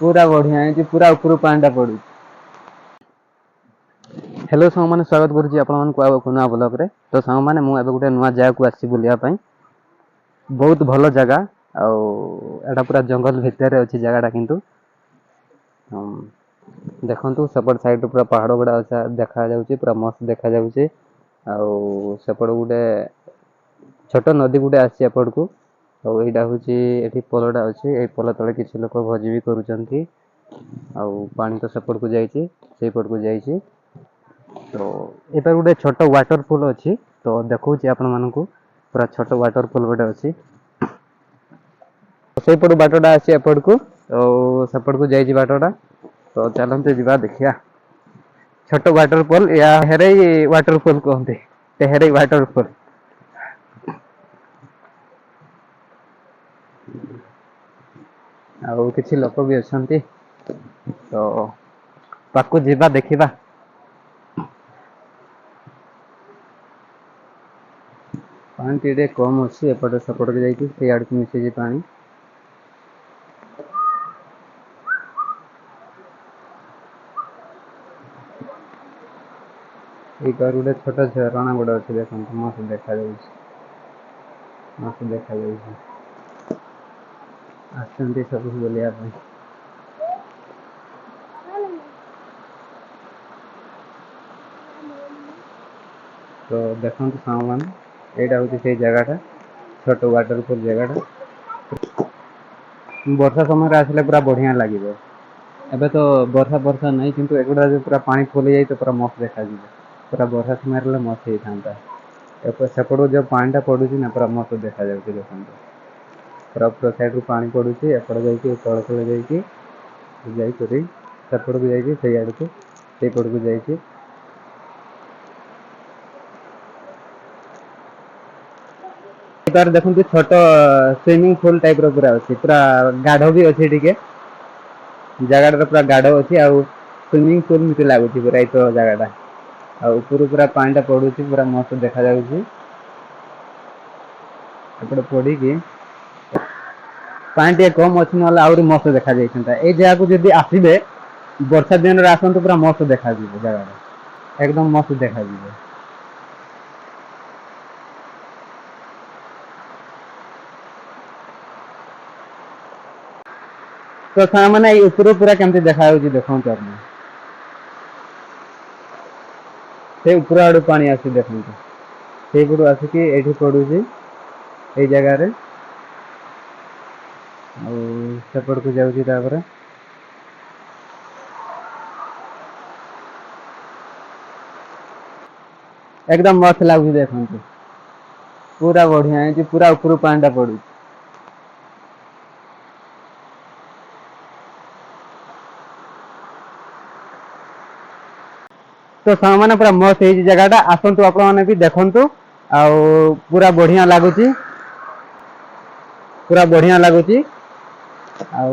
पूरा बढ़िया है पूरा ऊपर पानी पड़ू। हेलो सांग मैंने स्वागत करुच्ची आपको नुआ ब्लॉग रे। तो सांग मैंने मुझे गोटे नुआ जगह को आसी बुलायापी बहुत भल जगह आटा पूरा जंगल भितर अच्छी जगहटा किंतु देखु सेपट साइड पूरा पहाड़ गुड़ा देखा जाऊँगी पूरा मस्त देखा जाऊँगी सेपट गोटे छोट नदी गुटे आसी एपट को यहाँ हूँ ये पोलटा अच्छी ये पोल तले किसी लोग भोजी भी करुँच पानी तो सेपट को जाइए सेपट को जाइए। तो यहाँ गोटे छोट वाटरफॉल अच्छी तो देखा आपण मानक पूरा छोट वाटरफॉल गोटे अच्छी सेपट बाटटा आसी एपट को तो सेपट को जाइए बाटटा तो चलते जा देखिया छोट वाटरफॉल या हेरई वाटरफॉल कहते हेरई वाटरफॉल। आउ किसी लोक भी अच्छा तो पाकू जीवा देखिबा। पानी टे कम अच्छी एपटे सेपट को जाइए आड़ को मिसे पानी ये गोटे छोट झरणा गोटे अच्छे देखते मस्त देखा मस्त देखा आसती सब बुलाया। तो देखते सांग मैंने यहाँ हूँ से जगहटा छोट वाटरफॉल जगहटा वर्षा समय आसले पूरा बढ़िया लगे। एबे तो वर्षा वर्षा नहीं किंतु एगुड़ा जो पूरा पानी फुल जाए तो पूरा मस्त देखा पूरा वर्षा समय मस्त होता सेपट जो पानीटा पड़ू ना पूरा मस्त देखा देखते पूरा पूरा साइड रू पानी पड़ू एपट जा तल तले जाकरी सेपट को जाइए से आड़ को सेपट को जाइए तार देखते छोट स्विमिंग पूल टाइप पूरा अच्छी पूरा गाढ़ भी अच्छी टी जगह पूरा गाढ़ अच्छी आ स्विमिंग पूल मिलती लगुच पूरा ये जगहटा ऊपर पूरा पानीटा पड़ू पूरा मस्त देखा पड़ी पानी टे कम अच्छी ना आहरी मस्त देखा ये जगह को जब आसबे वर्षा दिन आसतु पूरा मस्त देखा जगह एकदम मस्त देखा। तो मैंने ऊपर पूरा केमती देखा देखो से ऊपर आड़ पानी आसी देखते से पटू आसिक ये पड़ू ये जगार सेपट को जाऊँगी एकदम मस्त लगुच देखते पूरा बढ़िया है पूरा ऊपर पानीटा पड़ू। तो सामने पूरा मस्त है जगहटा आसतु आप भी देखु पूरा बढ़िया लगुच पूरा बढ़िया लगुच आ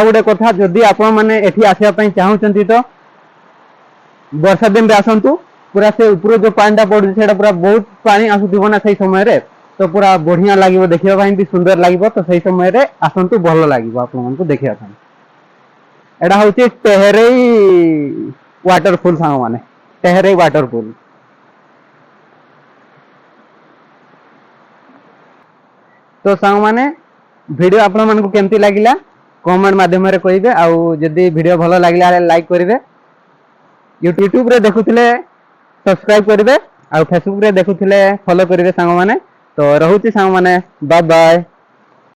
गोटे कथा जदि आप आसवाई चाहते तो वर्षा दिन आसतु पूरा से ऊपर जो पानीटा पड़ू से पूरा बहुत पानी आसुव ना से समय तो पूरा बढ़िया लगे देखापी भी सुंदर लगे तो सही समय आसतु भल लगे आप देखा यहाँ हूँ टेहरई वाटरफॉल सांग माने टेहरई वाटरफॉल। तो सांग माने वीडियो आपण मानकु केमती लागिला कमेंट माध्यम रे कहिबे आउ जदी वीडियो भलो लागिला लाइक करिवे यूट्यूब रे देखुथिले सब्सक्राइब करिवे आउ फेसबुक रे देखुथिले फॉलो करिवे सांग माने। तो रहूची सांग माने बाय बाय।